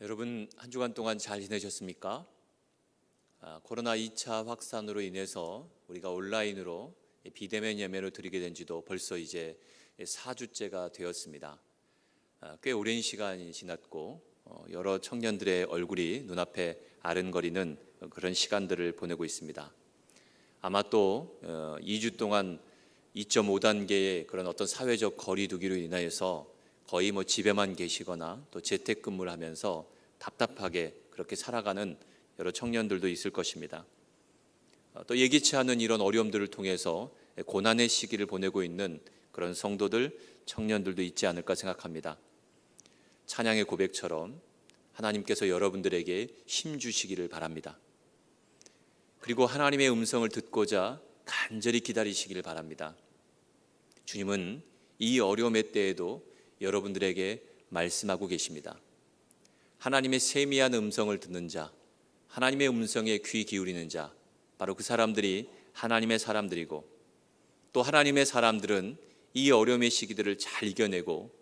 여러분 한 주간 동안 잘 지내셨습니까? 코로나 2차 확산으로 인해서 우리가 온라인으로 비대면 예배를 드리게 된 지도 벌써 이제 4주째가 되었습니다. 꽤 오랜 시간이 지났고 여러 청년들의 얼굴이 눈앞에 아른거리는 그런 시간들을 보내고 있습니다. 아마 또 2주 동안 2.5단계의 그런 어떤 사회적 거리 두기로 인하여서 거의 집에만 계시거나 또 재택근무를 하면서 답답하게 그렇게 살아가는 여러 청년들도 있을 것입니다. 또 예기치 않은 이런 어려움들을 통해서 고난의 시기를 보내고 있는 그런 성도들, 청년들도 있지 않을까 생각합니다. 찬양의 고백처럼 하나님께서 여러분들에게 힘 주시기를 바랍니다. 그리고 하나님의 음성을 듣고자 간절히 기다리시기를 바랍니다. 주님은 이 어려움의 때에도 여러분들에게 말씀하고 계십니다. 하나님의 세미한 음성을 듣는 자, 하나님의 음성에 귀 기울이는 자, 바로 그 사람들이 하나님의 사람들이고, 또 하나님의 사람들은 이 어려움의 시기들을 잘 이겨내고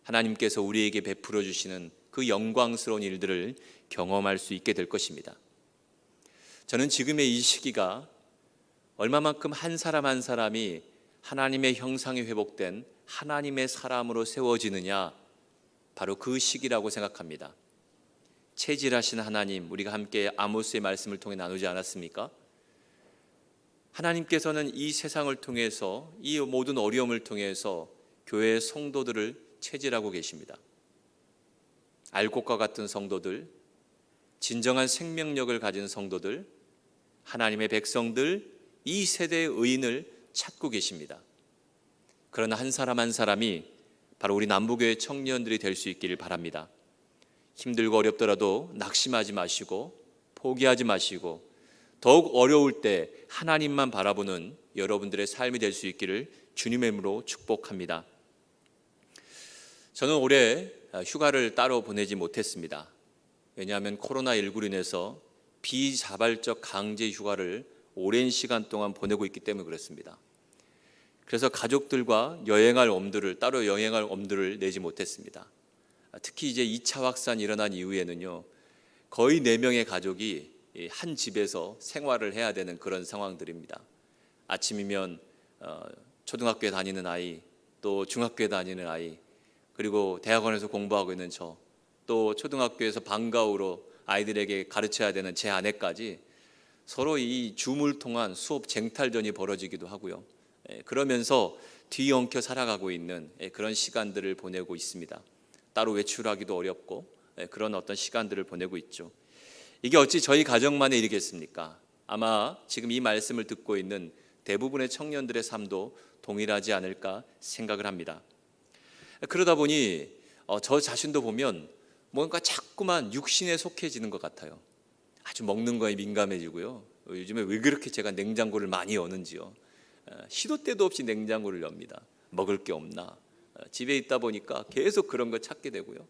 하나님께서 우리에게 베풀어 주시는 그 영광스러운 일들을 경험할 수 있게 될 것입니다. 저는 지금의 이 시기가 얼마만큼 한 사람 한 사람이 하나님의 형상이 회복된 하나님의 사람으로 세워지느냐, 바로 그 시기라고 생각합니다. 체질하신 하나님, 우리가 함께 아모스의 말씀을 통해 나누지 않았습니까? 하나님께서는 이 세상을 통해서, 이 모든 어려움을 통해서 교회의 성도들을 체질하고 계십니다. 알곡과 같은 성도들, 진정한 생명력을 가진 성도들, 하나님의 백성들, 이 세대의 의인을 찾고 계십니다. 그러나 한 사람 한 사람이 바로 우리 남부교회 청년들이 될 수 있기를 바랍니다. 힘들고 어렵더라도 낙심하지 마시고 포기하지 마시고 더욱 어려울 때 하나님만 바라보는 여러분들의 삶이 될 수 있기를 주님의 이름으로 축복합니다. 저는 올해 휴가를 따로 보내지 못했습니다. 왜냐하면 코로나19로 인해서 비자발적 강제 휴가를 오랜 시간 동안 보내고 있기 때문에 그렇습니다. 그래서 가족들과 따로 여행할 엄두를 내지 못했습니다. 특히 이제 2차 확산이 일어난 이후에는요, 거의 4명의 가족이 한 집에서 생활을 해야 되는 그런 상황들입니다. 아침이면 초등학교에 다니는 아이, 또 중학교에 다니는 아이, 그리고 대학원에서 공부하고 있는 저, 또 초등학교에서 방과후로 아이들에게 가르쳐야 되는 제 아내까지 서로 이 줌을 통한 수업 쟁탈전이 벌어지기도 하고요. 그러면서 뒤엉켜 살아가고 있는 그런 시간들을 보내고 있습니다. 따로 외출하기도 어렵고 그런 어떤 시간들을 보내고 있죠. 이게 어찌 저희 가정만의 일이겠습니까? 아마 지금 이 말씀을 듣고 있는 대부분의 청년들의 삶도 동일하지 않을까 생각을 합니다. 그러다 보니 저 자신도 보면 뭔가 자꾸만 육신에 속해지는 것 같아요. 아주 먹는 거에 민감해지고요. 요즘에 왜 그렇게 제가 냉장고를 많이 여는지요. 시도 때도 없이 냉장고를 엽니다. 먹을 게 없나. 집에 있다 보니까 계속 그런 거 찾게 되고요.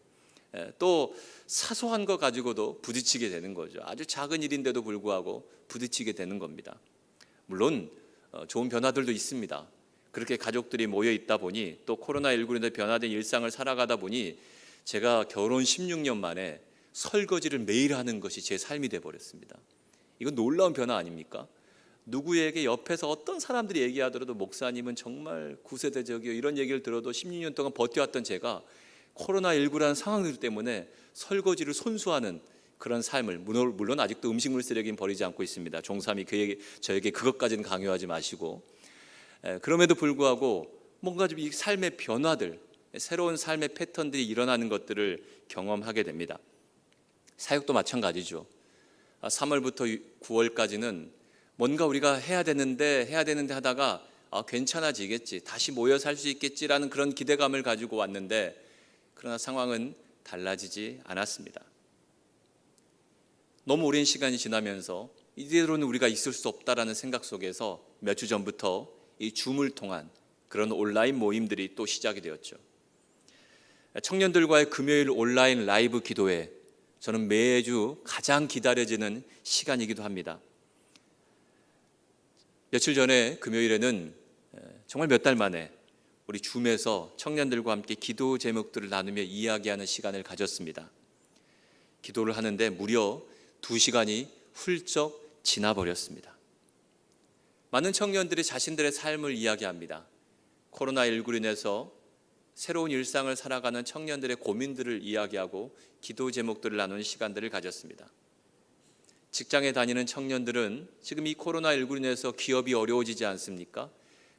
또 사소한 거 가지고도 부딪히게 되는 거죠. 아주 작은 일인데도 불구하고 부딪히게 되는 겁니다. 물론 좋은 변화들도 있습니다. 그렇게 가족들이 모여 있다 보니, 또 코로나19로 인해 변화된 일상을 살아가다 보니 제가 결혼 16년 만에 설거지를 매일 하는 것이 제 삶이 되어버렸습니다. 이건 놀라운 변화 아닙니까? 누구에게 옆에서 어떤 사람들이 얘기하더라도 목사님은 정말 구세대적이요, 이런 얘기를 들어도 16년 동안 버텨왔던 제가 코로나19라는 상황들 때문에 설거지를 손수하는 그런 삶을, 물론 아직도 음식물 쓰레기는 버리지 않고 있습니다. 종삼이 저에게 그것까지는 강요하지 마시고, 그럼에도 불구하고 뭔가 좀 이 삶의 변화들, 새로운 삶의 패턴들이 일어나는 것들을 경험하게 됩니다. 사역도 마찬가지죠. 3월부터 9월까지는 뭔가 우리가 해야 되는데 하다가 괜찮아지겠지, 다시 모여 살 수 있겠지라는 그런 기대감을 가지고 왔는데, 그러나 상황은 달라지지 않았습니다. 너무 오랜 시간이 지나면서 이대로는 우리가 있을 수 없다라는 생각 속에서 몇 주 전부터 이 줌을 통한 그런 온라인 모임들이 또 시작이 되었죠. 청년들과의 금요일 온라인 라이브 기도회, 저는 매주 가장 기다려지는 시간이기도 합니다. 며칠 전에 금요일에는 정말 몇 달 만에 우리 줌에서 청년들과 함께 기도 제목들을 나누며 이야기하는 시간을 가졌습니다. 기도를 하는데 무려 2시간이 훌쩍 지나버렸습니다. 많은 청년들이 자신들의 삶을 이야기합니다. 코로나19로 인해서 새로운 일상을 살아가는 청년들의 고민들을 이야기하고 기도 제목들을 나누는 시간들을 가졌습니다. 직장에 다니는 청년들은 지금 이 코로나19로 인해서 기업이 어려워지지 않습니까?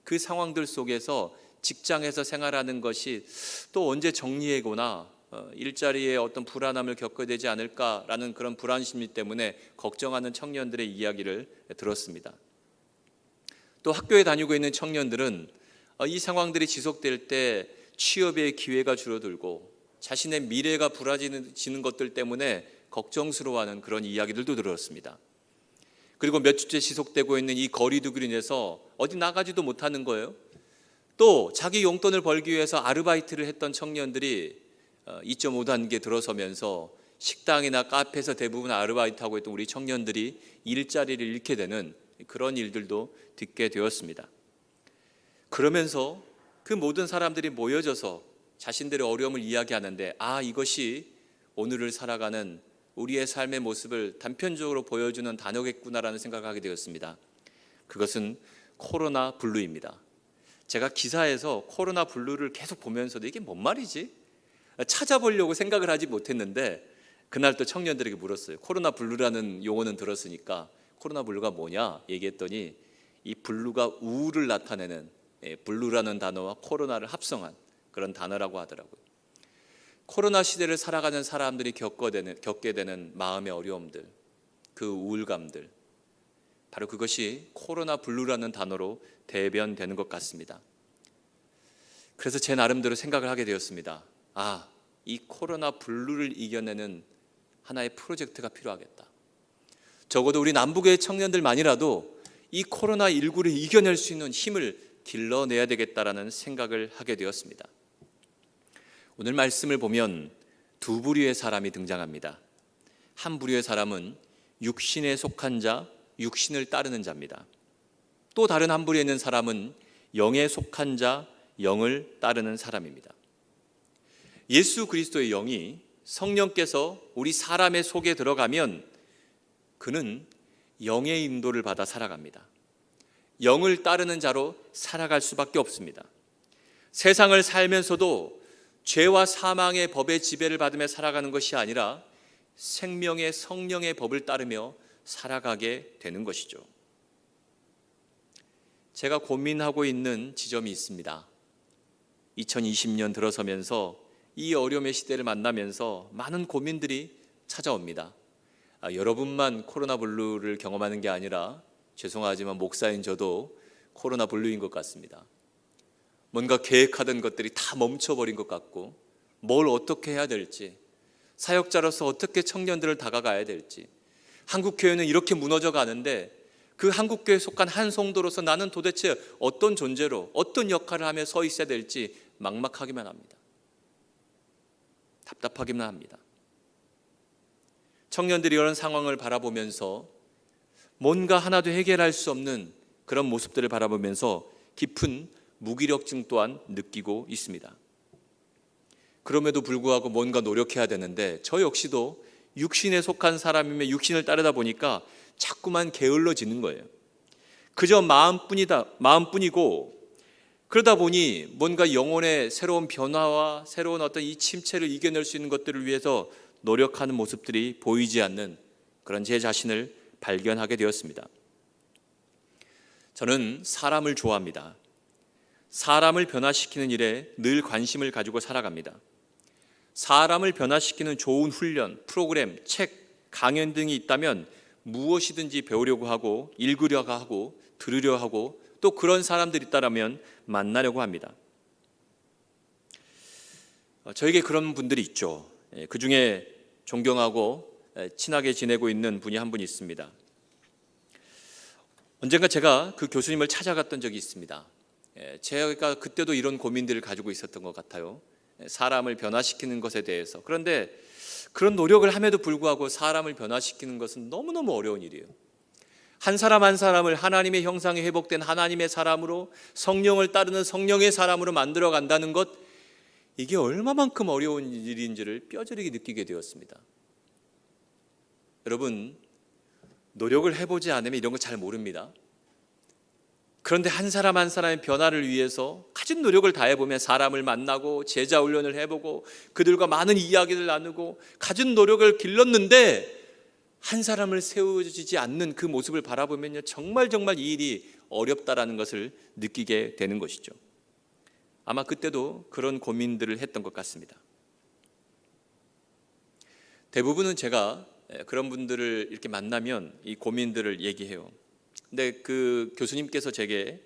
그 상황들 속에서 직장에서 생활하는 것이 또 언제 정리하거나 일자리에 어떤 불안함을 겪게 되지 않을까라는 그런 불안심리 때문에 걱정하는 청년들의 이야기를 들었습니다. 또 학교에 다니고 있는 청년들은 이 상황들이 지속될 때 취업의 기회가 줄어들고 자신의 미래가 불안해지는 것들 때문에 걱정스러워하는 그런 이야기들도 들었습니다. 그리고 몇 주째 지속되고 있는 이 거리두기로 인해서 어디 나가지도 못하는 거예요. 또 자기 용돈을 벌기 위해서 아르바이트를 했던 청년들이 2.5단계 들어서면서 식당이나 카페에서 대부분 아르바이트하고 있던 우리 청년들이 일자리를 잃게 되는 그런 일들도 듣게 되었습니다. 그러면서 그 모든 사람들이 모여져서 자신들의 어려움을 이야기하는데 이것이 오늘을 살아가는 우리의 삶의 모습을 단편적으로 보여주는 단어겠구나라는 생각을 하게 되었습니다. 그것은 코로나 블루입니다. 제가 기사에서 코로나 블루를 계속 보면서도 이게 뭔 말이지? 찾아보려고 생각을 하지 못했는데 그날 또 청년들에게 물었어요. 코로나 블루라는 용어는 들었으니까 코로나 블루가 뭐냐 얘기했더니 이 블루가 우울을 나타내는 블루라는 단어와 코로나를 합성한 그런 단어라고 하더라고요. 코로나 시대를 살아가는 사람들이 겪게 되는 마음의 어려움들, 그 우울감들, 바로 그것이 코로나 블루라는 단어로 대변되는 것 같습니다. 그래서 제 나름대로 생각을 하게 되었습니다. 이 코로나 블루를 이겨내는 하나의 프로젝트가 필요하겠다. 적어도 우리 남북의 청년들만이라도 이 코로나19를 이겨낼 수 있는 힘을 길러내야 되겠다라는 생각을 하게 되었습니다. 오늘 말씀을 보면 두 부류의 사람이 등장합니다. 한 부류의 사람은 육신에 속한 자, 육신을 따르는 자입니다. 또 다른 한 부류에 있는 사람은 영에 속한 자, 영을 따르는 사람입니다. 예수 그리스도의 영이 성령께서 우리 사람의 속에 들어가면 그는 영의 인도를 받아 살아갑니다. 영을 따르는 자로 살아갈 수밖에 없습니다. 세상을 살면서도 죄와 사망의 법의 지배를 받으며 살아가는 것이 아니라 생명의 성령의 법을 따르며 살아가게 되는 것이죠. 제가 고민하고 있는 지점이 있습니다. 2020년 들어서면서 이 어려움의 시대를 만나면서 많은 고민들이 찾아옵니다. 여러분만 코로나 블루를 경험하는 게 아니라 죄송하지만 목사인 저도 코로나 블루인 것 같습니다. 뭔가 계획하던 것들이 다 멈춰버린 것 같고 뭘 어떻게 해야 될지, 사역자로서 어떻게 청년들을 다가가야 될지, 한국교회는 이렇게 무너져 가는데 그 한국교회에 속한 한 성도로서 나는 도대체 어떤 존재로 어떤 역할을 하며 서 있어야 될지 막막하기만 합니다. 답답하기만 합니다. 청년들이 이런 상황을 바라보면서 뭔가 하나도 해결할 수 없는 그런 모습들을 바라보면서 깊은 무기력증 또한 느끼고 있습니다. 그럼에도 불구하고 뭔가 노력해야 되는데 저 역시도 육신에 속한 사람이며 육신을 따르다 보니까 자꾸만 게을러지는 거예요. 그저 마음뿐이고 그러다 보니 뭔가 영혼의 새로운 변화와 새로운 어떤 이 침체를 이겨낼 수 있는 것들을 위해서 노력하는 모습들이 보이지 않는 그런 제 자신을 발견하게 되었습니다. 저는 사람을 좋아합니다. 사람을 변화시키는 일에 늘 관심을 가지고 살아갑니다. 사람을 변화시키는 좋은 훈련, 프로그램, 책, 강연 등이 있다면 무엇이든지 배우려고 하고 읽으려고 하고 들으려고 하고 또 그런 사람들이 있다면 만나려고 합니다. 저에게 그런 분들이 있죠. 그 중에 존경하고 친하게 지내고 있는 분이 한 분 있습니다. 언젠가 제가 그 교수님을 찾아갔던 적이 있습니다. 제가 그때도 이런 고민들을 가지고 있었던 것 같아요. 사람을 변화시키는 것에 대해서. 그런데 그런 노력을 함에도 불구하고 사람을 변화시키는 것은 너무너무 어려운 일이에요. 한 사람 한 사람을 하나님의 형상에 회복된 하나님의 사람으로, 성령을 따르는 성령의 사람으로 만들어 간다는 것, 이게 얼마만큼 어려운 일인지를 뼈저리게 느끼게 되었습니다. 여러분, 노력을 해보지 않으면 이런 거 잘 모릅니다. 그런데 한 사람 한 사람의 변화를 위해서 가진 노력을 다해보면 사람을 만나고 제자 훈련을 해보고 그들과 많은 이야기를 나누고 가진 노력을 길렀는데 한 사람을 세워지지 않는 그 모습을 바라보면요, 정말 이 일이 어렵다라는 것을 느끼게 되는 것이죠. 아마 그때도 그런 고민들을 했던 것 같습니다. 대부분은 제가 그런 분들을 이렇게 만나면 이 고민들을 얘기해요. 근데 그 교수님께서 제게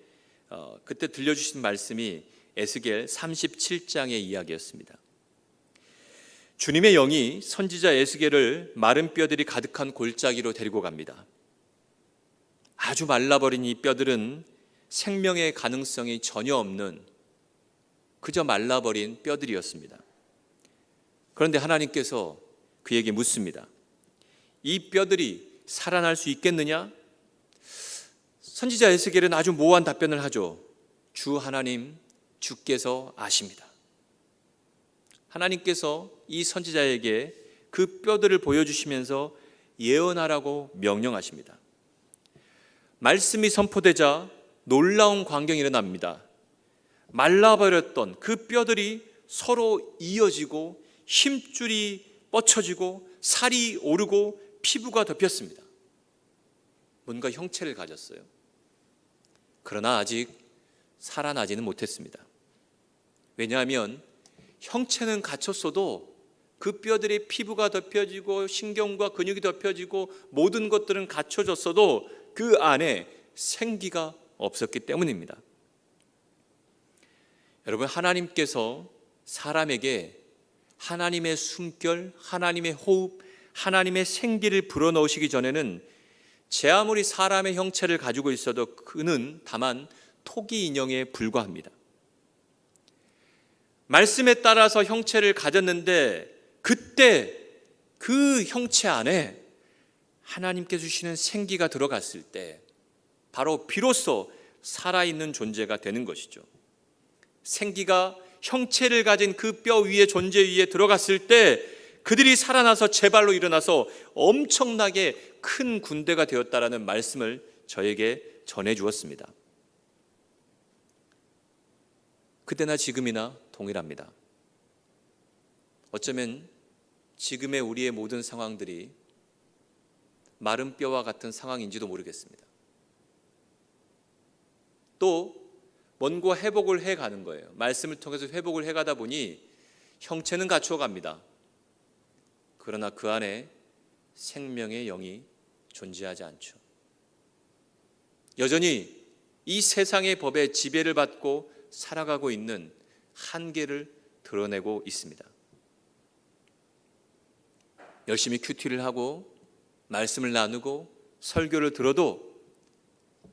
그때 들려주신 말씀이 에스겔 37장의 이야기였습니다. 주님의 영이 선지자 에스겔을 마른 뼈들이 가득한 골짜기로 데리고 갑니다. 아주 말라버린 이 뼈들은 생명의 가능성이 전혀 없는 그저 말라버린 뼈들이었습니다. 그런데 하나님께서 그에게 묻습니다. 이 뼈들이 살아날 수 있겠느냐? 선지자 에스겔은 아주 모호한 답변을 하죠. 주 하나님, 주께서 아십니다. 하나님께서 이 선지자에게 그 뼈들을 보여주시면서 예언하라고 명령하십니다. 말씀이 선포되자 놀라운 광경이 일어납니다. 말라버렸던 그 뼈들이 서로 이어지고 힘줄이 뻗쳐지고 살이 오르고 피부가 덮였습니다. 뭔가 형체를 가졌어요. 그러나 아직 살아나지는 못했습니다. 왜냐하면 형체는 갖췄어도 그 뼈들의 피부가 덮여지고 신경과 근육이 덮여지고 모든 것들은 갖춰졌어도 그 안에 생기가 없었기 때문입니다. 여러분, 하나님께서 사람에게 하나님의 숨결, 하나님의 호흡, 하나님의 생기를 불어넣으시기 전에는 제 아무리 사람의 형체를 가지고 있어도 그는 다만 토기 인형에 불과합니다. 말씀에 따라서 형체를 가졌는데 그때 그 형체 안에 하나님께서 주시는 생기가 들어갔을 때 바로 비로소 살아있는 존재가 되는 것이죠. 생기가 형체를 가진 그 뼈 위에 존재 위에 들어갔을 때 그들이 살아나서 제발로 일어나서 엄청나게 큰 군대가 되었다라는 말씀을 저에게 전해 주었습니다. 그때나 지금이나 동일합니다. 어쩌면 지금의 우리의 모든 상황들이 마른 뼈와 같은 상황인지도 모르겠습니다. 또 뭔가 회복을 해가는 거예요. 말씀을 통해서 회복을 해가다 보니 형체는 갖추어 갑니다. 그러나 그 안에 생명의 영이 존재하지 않죠. 여전히 이 세상의 법에 지배를 받고 살아가고 있는 한계를 드러내고 있습니다. 열심히 큐티를 하고 말씀을 나누고 설교를 들어도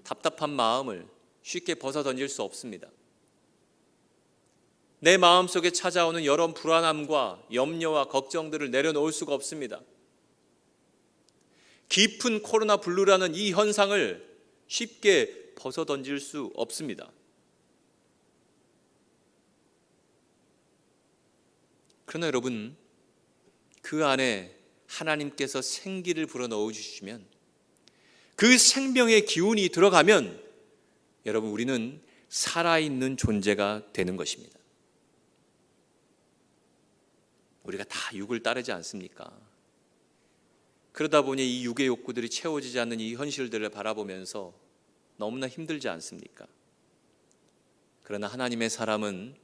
답답한 마음을 쉽게 벗어 던질 수 없습니다. 내 마음속에 찾아오는 여러 불안함과 염려와 걱정들을 내려놓을 수가 없습니다. 깊은 코로나 블루라는 이 현상을 쉽게 벗어 던질 수 없습니다. 그러나 여러분, 그 안에 하나님께서 생기를 불어넣어 주시면, 그 생명의 기운이 들어가면 여러분, 우리는 살아있는 존재가 되는 것입니다. 우리가 다 육을 따르지 않습니까? 그러다 보니 이 육의 욕구들이 채워지지 않는 이 현실들을 바라보면서 너무나 힘들지 않습니까? 그러나 하나님의 사람은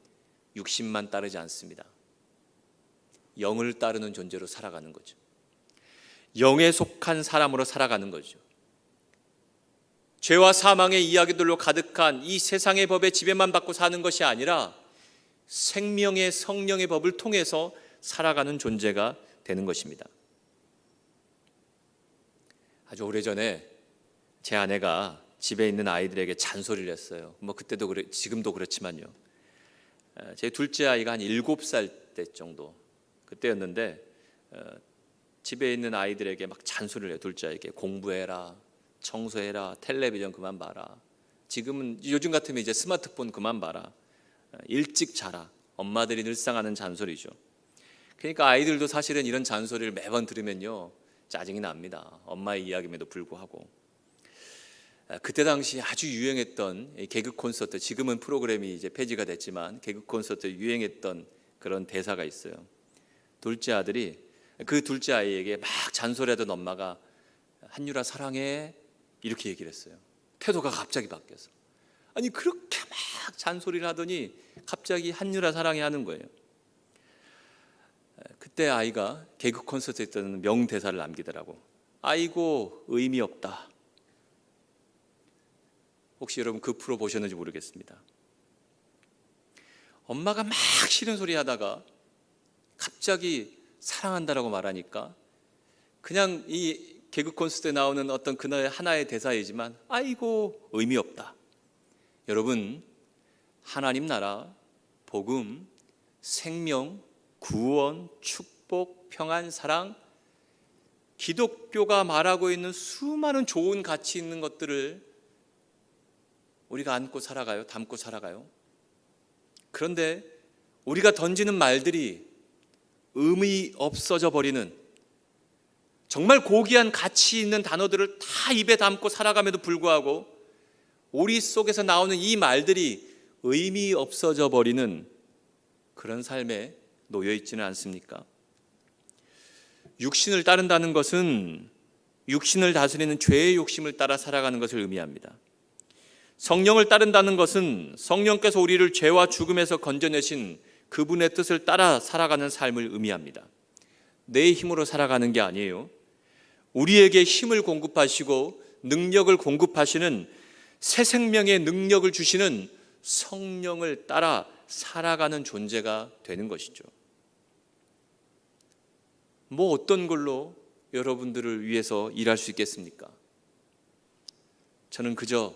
육신만 따르지 않습니다. 영을 따르는 존재로 살아가는 거죠. 영에 속한 사람으로 살아가는 거죠. 죄와 사망의 이야기들로 가득한 이 세상의 법에 지배만 받고 사는 것이 아니라 생명의 성령의 법을 통해서 살아가는 존재가 되는 것입니다. 아주 오래전에 제 아내가 집에 있는 아이들에게 잔소리를 했어요. 그때도 지금도 그렇지만요. 제 둘째 아이가 한 7살 때 정도 그때였는데 집에 있는 아이들에게 막 잔소리를 해요. 둘째 아이에게 공부해라, 청소해라, 텔레비전 그만 봐라. 지금은 요즘 같으면 이제 스마트폰 그만 봐라. 일찍 자라. 엄마들이 늘상 하는 잔소리죠. 그러니까 아이들도 사실은 이런 잔소리를 매번 들으면요, 짜증이 납니다. 엄마의 이야기임에도 불구하고. 그때 당시 아주 유행했던 개그 콘서트, 지금은 프로그램이 이제 폐지가 됐지만 개그 콘서트 유행했던 그런 대사가 있어요. 둘째 아들이 그 둘째 아이에게 막 잔소리하던 엄마가 한유라 사랑해 이렇게 얘기를 했어요. 태도가 갑자기 바뀌어서. 아니 그렇게 막 잔소리를 하더니 갑자기 한유라 사랑해 하는 거예요. 그때 아이가 개그 콘서트에 있던 명대사를 남기더라고. 아이고 의미 없다. 혹시 여러분 그 프로 보셨는지 모르겠습니다. 엄마가 막 싫은 소리 하다가 갑자기 사랑한다라고 말하니까 그냥 이 개그 콘서트에 나오는 어떤 그날 하나의 대사이지만 아이고 의미 없다. 여러분, 하나님 나라, 복음, 생명, 구원, 축복, 평안, 사랑, 기독교가 말하고 있는 수많은 좋은 가치 있는 것들을 우리가 안고 살아가요. 담고 살아가요. 그런데 우리가 던지는 말들이 의미 없어져 버리는, 정말 고귀한 가치 있는 단어들을 다 입에 담고 살아감에도 불구하고 우리 속에서 나오는 이 말들이 의미 없어져 버리는 그런 삶에 놓여 있지는 않습니까? 육신을 따른다는 것은 육신을 다스리는 죄의 욕심을 따라 살아가는 것을 의미합니다. 성령을 따른다는 것은 성령께서 우리를 죄와 죽음에서 건져내신 그분의 뜻을 따라 살아가는 삶을 의미합니다. 내 힘으로 살아가는 게 아니에요. 우리에게 힘을 공급하시고 능력을 공급하시는 새 생명의 능력을 주시는 성령을 따라 살아가는 존재가 되는 것이죠. 뭐 어떤 걸로 여러분들을 위해서 일할 수 있겠습니까? 저는 그저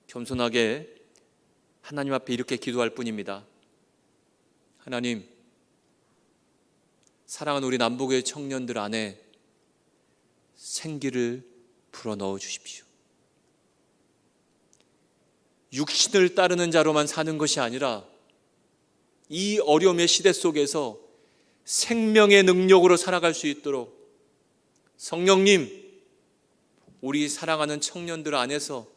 겸손하게 하나님 앞에 이렇게 기도할 뿐입니다. 하나님, 사랑하는 우리 남북의 청년들 안에 생기를 불어넣어 주십시오. 육신을 따르는 자로만 사는 것이 아니라 이 어려움의 시대 속에서 생명의 능력으로 살아갈 수 있도록 성령님, 우리 사랑하는 청년들 안에서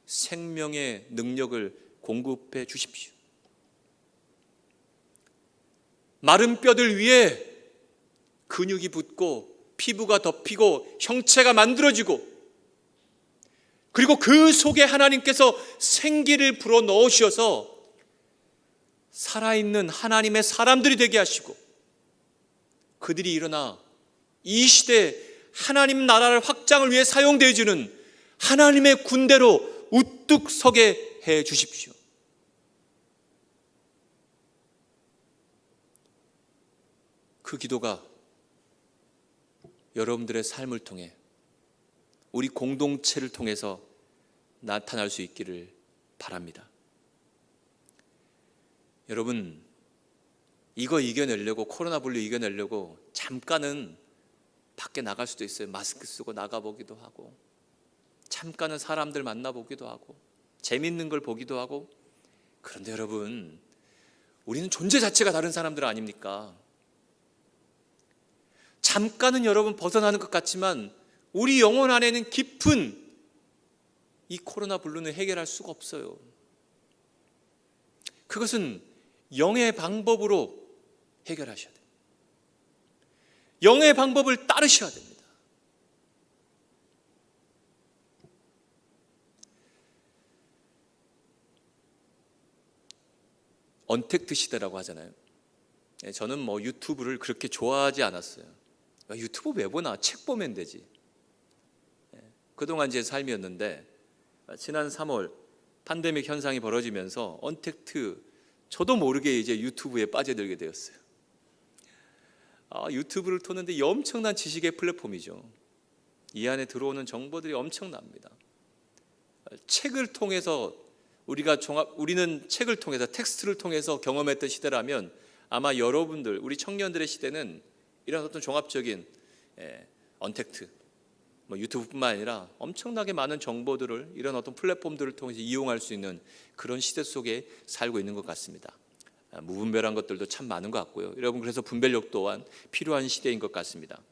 생명의 능력을 공급해 주십시오. 마른 뼈들 위에 근육이 붙고 피부가 덮이고 형체가 만들어지고, 그리고 그 속에 하나님께서 생기를 불어넣으셔서 살아있는 하나님의 사람들이 되게 하시고, 그들이 일어나 이 시대에 하나님 나라를 확장을 위해 사용되어지는 하나님의 군대로 우뚝 서게 해 주십시오. 그 기도가 여러분들의 삶을 통해, 우리 공동체를 통해서 나타날 수 있기를 바랍니다. 여러분, 이거 이겨내려고, 코로나 분류 이겨내려고 잠깐은 밖에 나갈 수도 있어요. 마스크 쓰고 나가보기도 하고, 잠깐은 사람들 만나보기도 하고, 재밌는 걸 보기도 하고. 그런데 여러분, 우리는 존재 자체가 다른 사람들 아닙니까? 잠깐은 여러분 벗어나는 것 같지만 우리 영혼 안에는 깊은 이 코로나 블루는 해결할 수가 없어요. 그것은 영의 방법으로 해결하셔야 돼요. 영의 방법을 따르셔야 됩니다. 언택트 시대라고 하잖아요. 저는 뭐 유튜브를 그렇게 좋아하지 않았어요. 유튜브 왜 보나? 책 보면 되지. 그동안 제 삶이었는데, 지난 3월 팬데믹 현상이 벌어지면서 언택트, 저도 모르게 이제 유튜브에 빠져들게 되었어요. 유튜브를 터는데 이 엄청난 지식의 플랫폼이죠. 이 안에 들어오는 정보들이 엄청납니다. 책을 통해서 우리는 책을 통해서, 텍스트를 통해서 경험했던 시대라면 아마 여러분들, 우리 청년들의 시대는 이런 어떤 종합적인 언택트, 유튜브뿐만 아니라 엄청나게 많은 정보들을 이런 어떤 플랫폼들을 통해서 이용할 수 있는 그런 시대 속에 살고 있는 것 같습니다. 무분별한 것들도 참 많은 것 같고요. 여러분, 그래서 분별력 또한 필요한 시대인 것 같습니다.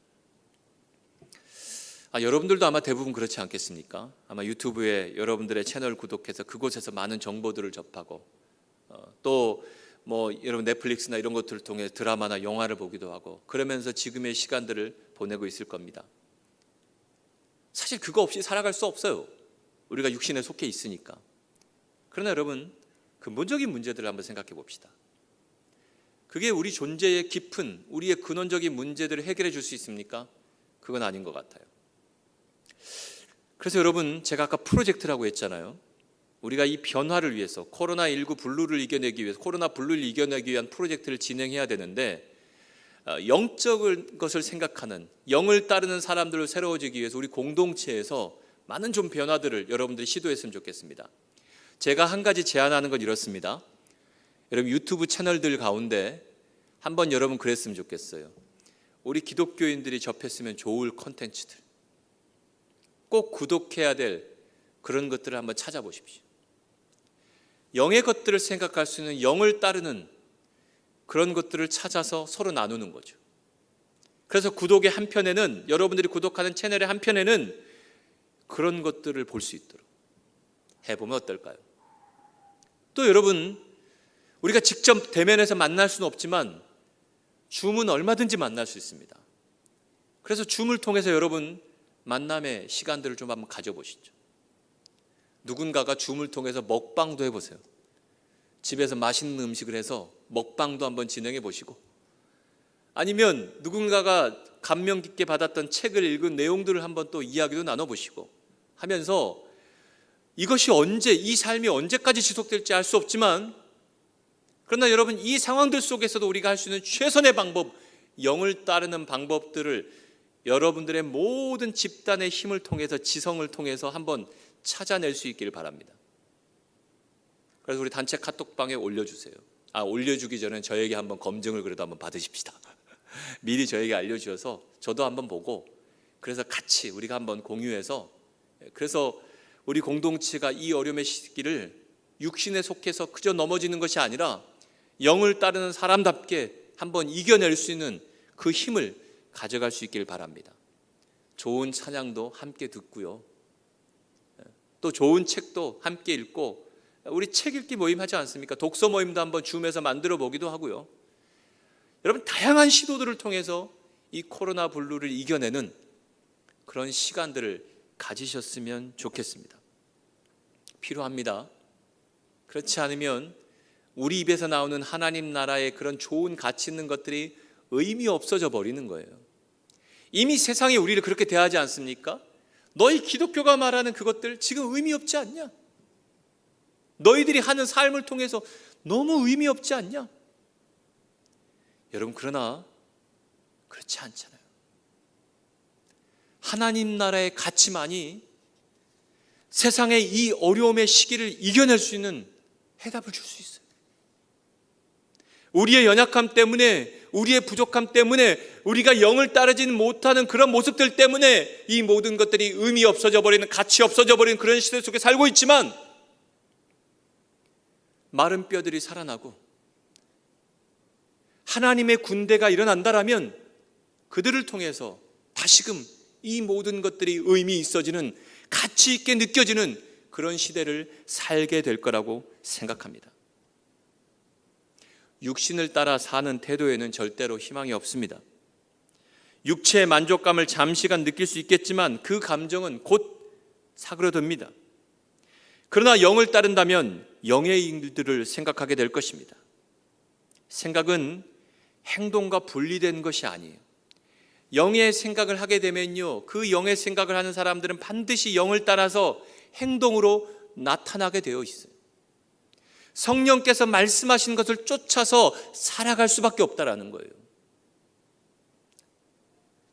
여러분들도 아마 대부분 그렇지 않겠습니까? 아마 유튜브에 여러분들의 채널 구독해서 그곳에서 많은 정보들을 접하고 또 여러분 넷플릭스나 이런 것들을 통해 드라마나 영화를 보기도 하고 그러면서 지금의 시간들을 보내고 있을 겁니다. 사실 그거 없이 살아갈 수 없어요. 우리가 육신에 속해 있으니까. 그러나 여러분, 근본적인 문제들을 한번 생각해 봅시다. 그게 우리 존재의 깊은 우리의 근원적인 문제들을 해결해 줄 수 있습니까? 그건 아닌 것 같아요. 그래서 여러분, 제가 아까 프로젝트라고 했잖아요. 우리가 이 변화를 위해서 코로나19 블루를 이겨내기 위해서 코로나 블루를 이겨내기 위한 프로젝트를 진행해야 되는데 영적인 것을 생각하는 영을 따르는 사람들을 새로워지기 위해서 우리 공동체에서 많은 좀 변화들을 여러분들이 시도했으면 좋겠습니다. 제가 한 가지 제안하는 건 이렇습니다. 여러분 유튜브 채널들 가운데 한번 여러분 그랬으면 좋겠어요. 우리 기독교인들이 접했으면 좋을 콘텐츠들, 꼭 구독해야 될 그런 것들을 한번 찾아보십시오. 영의 것들을 생각할 수 있는 영을 따르는 그런 것들을 찾아서 서로 나누는 거죠. 그래서 구독의 한편에는 여러분들이 구독하는 채널의 한편에는 그런 것들을 볼 수 있도록 해보면 어떨까요? 또 여러분, 우리가 직접 대면해서 만날 수는 없지만 줌은 얼마든지 만날 수 있습니다. 그래서 줌을 통해서 여러분 만남의 시간들을 좀 한번 가져보시죠. 누군가가 줌을 통해서 먹방도 해보세요. 집에서 맛있는 음식을 해서 먹방도 한번 진행해 보시고, 아니면 누군가가 감명 깊게 받았던 책을 읽은 내용들을 한번 또 이야기도 나눠보시고 하면서 이것이 이 삶이 언제까지 지속될지 알 수 없지만, 그러나 여러분 이 상황들 속에서도 우리가 할 수 있는 최선의 방법, 영을 따르는 방법들을 여러분들의 모든 집단의 힘을 통해서 지성을 통해서 한번 찾아낼 수 있기를 바랍니다. 그래서 우리 단체 카톡방에 올려주세요. 올려주기 전에 저에게 한번 검증을 그래도 한번 받으십시다. 미리 저에게 알려주셔서 저도 한번 보고, 그래서 같이 우리가 한번 공유해서, 그래서 우리 공동체가 이 어려움의 시기를 육신에 속해서 그저 넘어지는 것이 아니라 영을 따르는 사람답게 한번 이겨낼 수 있는 그 힘을 가져갈 수 있길 바랍니다. 좋은 찬양도 함께 듣고요, 또 좋은 책도 함께 읽고, 우리 책 읽기 모임 하지 않습니까? 독서 모임도 한번 줌에서 만들어 보기도 하고요. 여러분 다양한 시도들을 통해서 이 코로나 블루를 이겨내는 그런 시간들을 가지셨으면 좋겠습니다. 필요합니다. 그렇지 않으면 우리 입에서 나오는 하나님 나라의 그런 좋은 가치 있는 것들이 의미 없어져 버리는 거예요. 이미 세상이 우리를 그렇게 대하지 않습니까? 너희 기독교가 말하는 그것들 지금 의미 없지 않냐? 너희들이 하는 삶을 통해서 너무 의미 없지 않냐? 여러분, 그러나 그렇지 않잖아요. 하나님 나라의 가치만이 세상의 이 어려움의 시기를 이겨낼 수 있는 해답을 줄 수 있어요. 우리의 연약함 때문에, 우리의 부족함 때문에, 우리가 영을 따르지는 못하는 그런 모습들 때문에 이 모든 것들이 의미 없어져 버리는, 가치 없어져 버리는 그런 시대 속에 살고 있지만, 마른 뼈들이 살아나고 하나님의 군대가 일어난다라면 그들을 통해서 다시금 이 모든 것들이 의미 있어지는, 가치 있게 느껴지는 그런 시대를 살게 될 거라고 생각합니다. 육신을 따라 사는 태도에는 절대로 희망이 없습니다. 육체의 만족감을 잠시간 느낄 수 있겠지만 그 감정은 곧 사그러듭니다. 그러나 영을 따른다면 영의 일들을 생각하게 될 것입니다. 생각은 행동과 분리된 것이 아니에요. 영의 생각을 하게 되면요, 그 영의 생각을 하는 사람들은 반드시 영을 따라서 행동으로 나타나게 되어 있어요. 성령께서 말씀하신 것을 쫓아서 살아갈 수밖에 없다라는 거예요.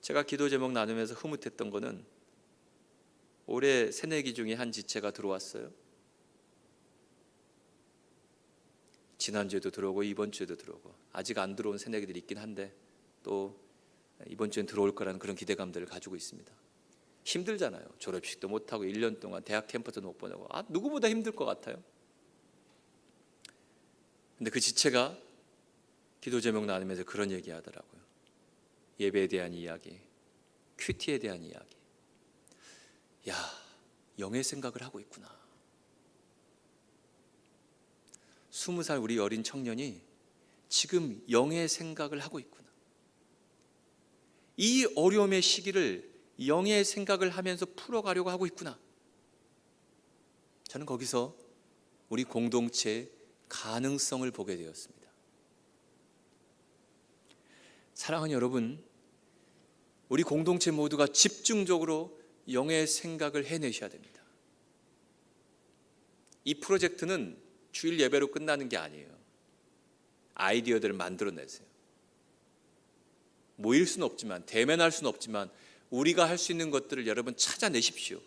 제가 기도 제목 나누면서 흐뭇했던 거는 올해 새내기 중에 한 지체가 들어왔어요. 지난주에도 들어오고 이번 주에도 들어오고, 아직 안 들어온 새내기들이 있긴 한데 또 이번 주엔 들어올 거라는 그런 기대감들을 가지고 있습니다. 힘들잖아요. 졸업식도 못하고 1년 동안 대학 캠퍼스도 못 보내고, 누구보다 힘들 것 같아요. 근데 그 지체가 기도 제목 나누면서 그런 얘기 하더라고요. 예배에 대한 이야기, 큐티에 대한 이야기, 야, 영의 생각을 하고 있구나. 20살 우리 어린 청년이 지금 영의 생각을 하고 있구나. 이 어려움의 시기를 영의 생각을 하면서 풀어가려고 하고 있구나. 저는 거기서 우리 공동체의 가능성을 보게 되었습니다. 사랑하는 여러분, 우리 공동체 모두가 집중적으로 영의 생각을 해내셔야 됩니다. 이 프로젝트는 주일 예배로 끝나는 게 아니에요. 아이디어들을 만들어내세요. 모일 수는 없지만, 대면할 수는 없지만 우리가 할 수 있는 것들을 여러분 찾아내십시오.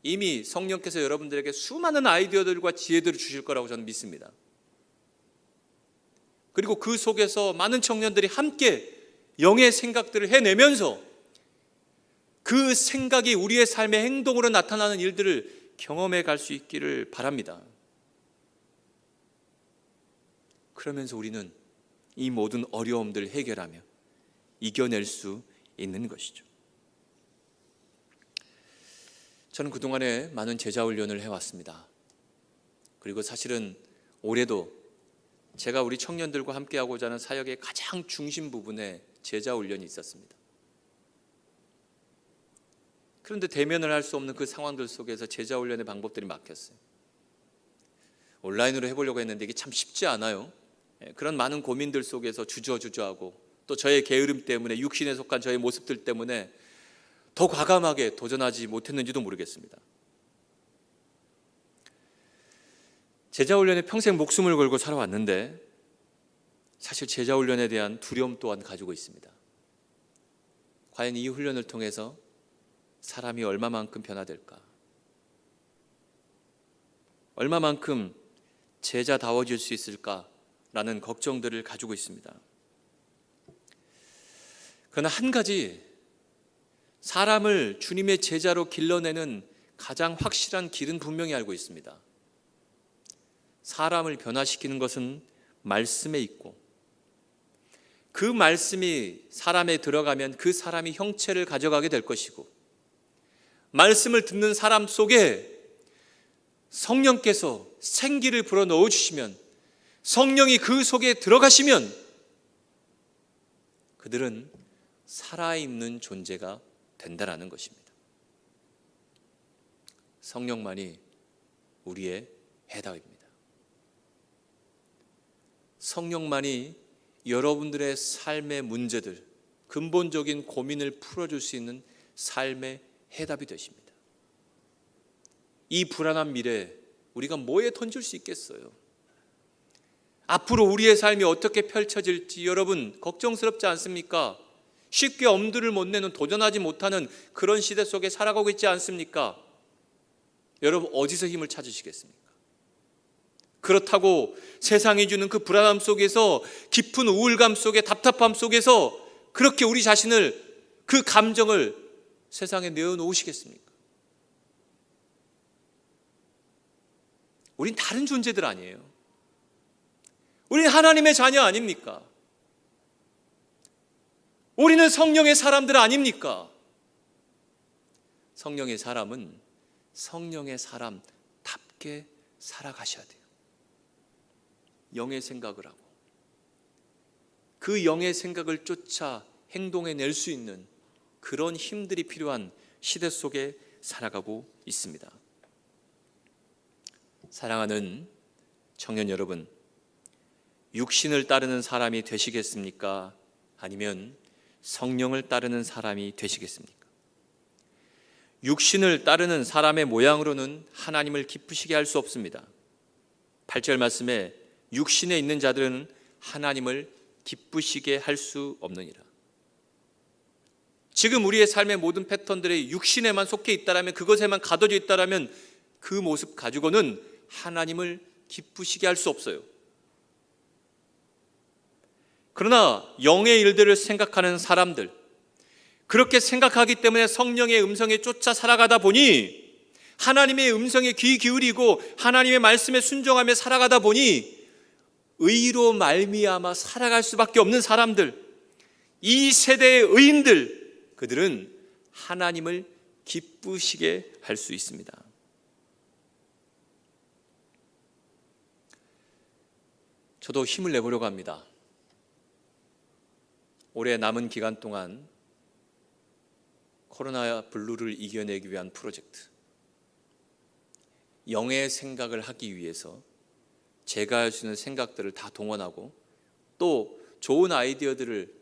이미 성령께서 여러분들에게 수많은 아이디어들과 지혜들을 주실 거라고 저는 믿습니다. 그리고 그 속에서 많은 청년들이 함께 영의 생각들을 해내면서 그 생각이 우리의 삶의 행동으로 나타나는 일들을 경험해 갈 수 있기를 바랍니다. 그러면서 우리는 이 모든 어려움들을 해결하며 이겨낼 수 있는 것이죠. 저는 그동안에 많은 제자 훈련을 해왔습니다. 그리고 사실은 올해도 제가 우리 청년들과 함께하고자 하는 사역의 가장 중심 부분에 제자 훈련이 있었습니다. 그런데 대면을 할 수 없는 그 상황들 속에서 제자 훈련의 방법들이 막혔어요. 온라인으로 해보려고 했는데 이게 참 쉽지 않아요. 그런 많은 고민들 속에서 주저하고 또 저의 게으름 때문에, 육신에 속한 저의 모습들 때문에 더 과감하게 도전하지 못했는지도 모르겠습니다. 제자훈련에 평생 목숨을 걸고 살아왔는데 사실 제자훈련에 대한 두려움 또한 가지고 있습니다. 과연 이 훈련을 통해서 사람이 얼마만큼 변화될까? 얼마만큼 제자다워질 수 있을까라는 걱정들을 가지고 있습니다. 그러나 한 가지, 사람을 주님의 제자로 길러내는 가장 확실한 길은 분명히 알고 있습니다. 사람을 변화시키는 것은 말씀에 있고, 그 말씀이 사람에 들어가면 그 사람이 형체를 가져가게 될 것이고, 말씀을 듣는 사람 속에 성령께서 생기를 불어넣어 주시면, 성령이 그 속에 들어가시면 그들은 살아있는 존재가 된다라는 것입니다. 성령만이 우리의 해답입니다. 성령만이 여러분들의 삶의 문제들, 근본적인 고민을 풀어줄 수 있는 삶의 해답이 되십니다. 이 불안한 미래, 우리가 뭐에 던질 수 있겠어요? 앞으로 우리의 삶이 어떻게 펼쳐질지 여러분 걱정스럽지 않습니까? 쉽게 엄두를 못 내는, 도전하지 못하는 그런 시대 속에 살아가고 있지 않습니까? 여러분 어디서 힘을 찾으시겠습니까? 그렇다고 세상이 주는 그 불안함 속에서, 깊은 우울감 속에, 답답함 속에서 그렇게 우리 자신을, 그 감정을 세상에 내어놓으시겠습니까? 우린 다른 존재들 아니에요. 우린 하나님의 자녀 아닙니까? 우리는 성령의 사람들 아닙니까? 성령의 사람은 성령의 사람답게 살아가셔야 돼요. 영의 생각을 하고 그 영의 생각을 쫓아 행동해낼 수 있는 그런 힘들이 필요한 시대 속에 살아가고 있습니다. 사랑하는 청년 여러분, 육신을 따르는 사람이 되시겠습니까? 아니면 성령을 따르는 사람이 되시겠습니까? 육신을 따르는 사람의 모양으로는 하나님을 기쁘시게 할 수 없습니다. 8절 말씀에 육신에 있는 자들은 하나님을 기쁘시게 할 수 없느니라. 지금 우리의 삶의 모든 패턴들이 육신에만 속해 있다라면, 그것에만 가둬져 있다라면 그 모습 가지고는 하나님을 기쁘시게 할 수 없어요. 그러나 영의 일들을 생각하는 사람들, 그렇게 생각하기 때문에 성령의 음성에 쫓아 살아가다 보니, 하나님의 음성에 귀 기울이고 하나님의 말씀에 순종하며 살아가다 보니 의로 말미암아 살아갈 수밖에 없는 사람들, 이 세대의 의인들, 그들은 하나님을 기쁘시게 할 수 있습니다. 저도 힘을 내보려고 합니다. 올해 남은 기간 동안 코로나 블루를 이겨내기 위한 프로젝트, 영의 생각을 하기 위해서 제가 할 수 있는 생각들을 다 동원하고 또 좋은 아이디어들을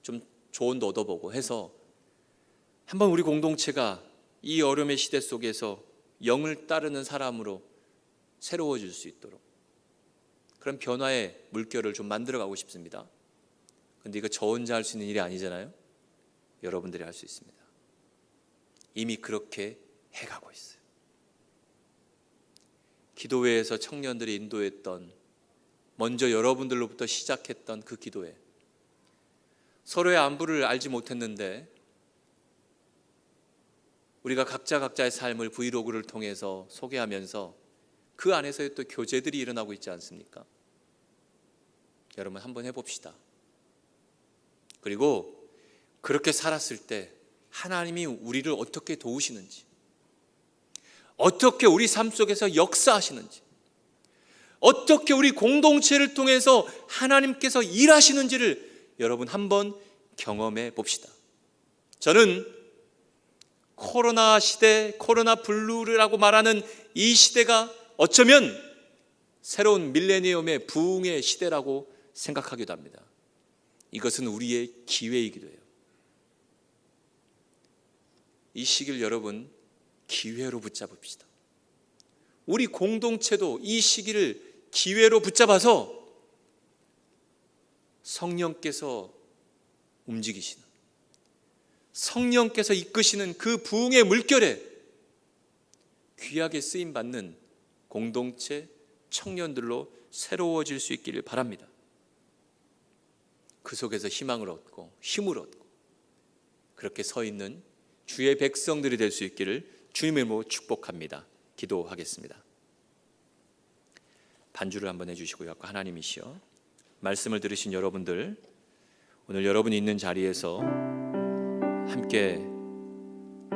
좀 조언도 얻어보고 해서 한번 우리 공동체가 이 어려움의 시대 속에서 영을 따르는 사람으로 새로워질 수 있도록 그런 변화의 물결을 좀 만들어가고 싶습니다. 그런데 이거 저 혼자 할 수 있는 일이 아니잖아요. 여러분들이 할 수 있습니다. 이미 그렇게 해가고 있어요. 기도회에서 청년들이 인도했던, 먼저 여러분들로부터 시작했던 그 기도회, 서로의 안부를 알지 못했는데 우리가 각자의 삶을 브이로그를 통해서 소개하면서 그 안에서의 또 교제들이 일어나고 있지 않습니까? 여러분 한번 해봅시다. 그리고 그렇게 살았을 때 하나님이 우리를 어떻게 도우시는지, 어떻게 우리 삶 속에서 역사하시는지, 어떻게 우리 공동체를 통해서 하나님께서 일하시는지를 여러분 한번 경험해 봅시다. 저는 코로나 시대, 코로나 블루라고 말하는 이 시대가 어쩌면 새로운 밀레니엄의 부흥의 시대라고 생각하기도 합니다. 이것은 우리의 기회이기도 해요. 이 시기를 여러분 기회로 붙잡읍시다. 우리 공동체도 이 시기를 기회로 붙잡아서 성령께서 움직이시는, 성령께서 이끄시는 그 부흥의 물결에 귀하게 쓰임받는 공동체, 청년들로 새로워질 수 있기를 바랍니다. 그 속에서 희망을 얻고 힘을 얻고 그렇게 서 있는 주의 백성들이 될 수 있기를 주님의 이름으로 축복합니다. 기도하겠습니다. 반주를 한번 해주시고요. 아까 하나님이시여, 말씀을 들으신 여러분들, 오늘 여러분이 있는 자리에서 함께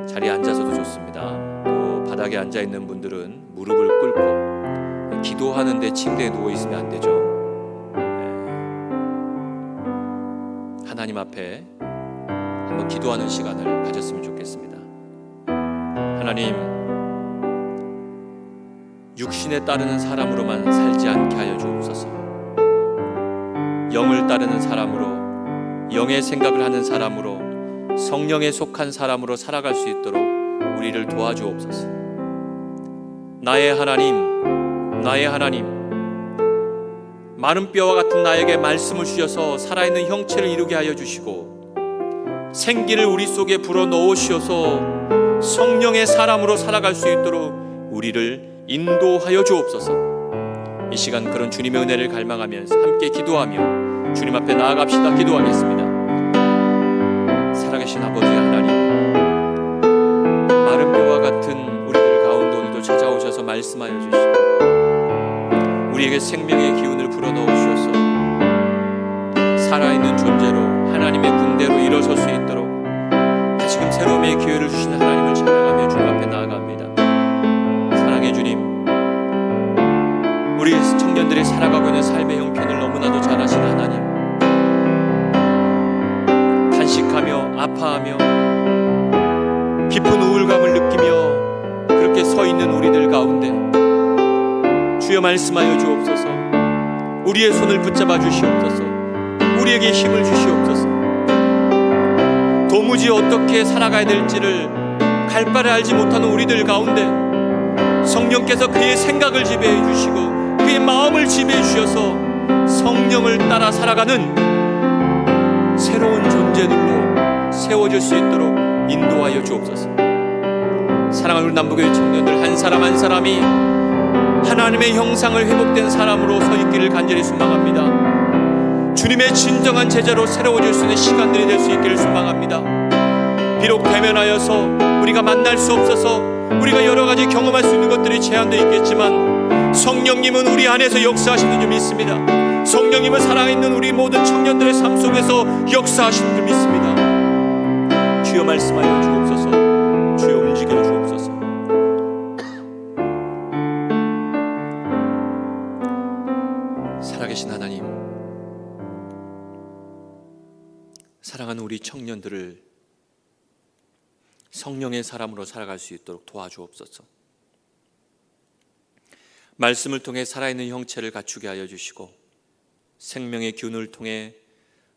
자리에 앉아서도 좋습니다. 또 바닥에 앉아있는 분들은 무릎을 꿇고, 기도하는데 침대에 누워있으면 안 되죠. 하나님 앞에 한번 기도하는 시간을 가졌으면 좋겠습니다. 하나님, 육신에 따르는 사람으로만 살지 않게 하여 주옵소서. 영을 따르는 사람으로, 영의 생각을 하는 사람으로, 성령에 속한 사람으로 살아갈 수 있도록 우리를 도와주옵소서. 나의 하나님, 나의 하나님, 마른 뼈와 같은 나에게 말씀을 주셔서 살아있는 형체를 이루게 하여 주시고 생기를 우리 속에 불어넣으셔서 성령의 사람으로 살아갈 수 있도록 우리를 인도하여 주옵소서. 이 시간 그런 주님의 은혜를 갈망하면서 함께 기도하며 주님 앞에 나아갑시다. 기도하겠습니다. 살아계신 아버지 하나님, 마른 뼈와 같은 우리들 가운데 오늘도 찾아오셔서 말씀하여 주시고 우리에게 생명의 기운을 불어넣으셔서 살아있는 존재로 하나님의 군대로 일어설 수 있도록 다시금 새로움의 기회를 주시는 하나님을 찬양하며 주님 앞에 나아갑니다. 사랑의 주님, 우리 청년들이 살아가고 있는 삶의 형편을 너무나도 잘 아시는 하나님, 탄식하며 아파하며 깊은 우울감을 느끼며 그렇게 서 있는 우리들 가운데 주여 말씀하여 주옵소서. 우리의 손을 붙잡아 주시옵소서. 우리에게 힘을 주시옵소서. 도무지 어떻게 살아가야 될지를 갈 바를 알지 못하는 우리들 가운데 성령께서 그의 생각을 지배해 주시고 그의 마음을 지배해 주셔서 성령을 따라 살아가는 새로운 존재들로 세워질 수 있도록 인도하여 주옵소서. 사랑하는 우리 남북의 청년들 한 사람 한 사람이 하나님의 형상을 회복된 사람으로 서 있기를 간절히 소망합니다. 주님의 진정한 제자로 새로워질 수 있는 시간들이 될 수 있기를 소망합니다. 비록 대면하여서 우리가 만날 수 없어서 우리가 여러 가지 경험할 수 있는 것들이 제한되어 있겠지만 성령님은 우리 안에서 역사하시는 줄 믿습니다. 성령님은 살아있는 우리 모든 청년들의 삶 속에서 역사하시는 줄 믿습니다. 주여 말씀하여 주옵소서. 사랑하는 우리 청년들을 성령의 사람으로 살아갈 수 있도록 도와주옵소서. 말씀을 통해 살아있는 형체를 갖추게 하여 주시고 생명의 기운을 통해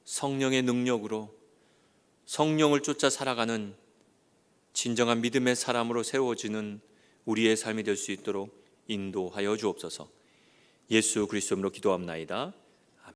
성령의 능력으로 성령을 쫓아 살아가는 진정한 믿음의 사람으로 세워지는 우리의 삶이 될 수 있도록 인도하여 주옵소서. 예수 그리스도로 기도합나이다.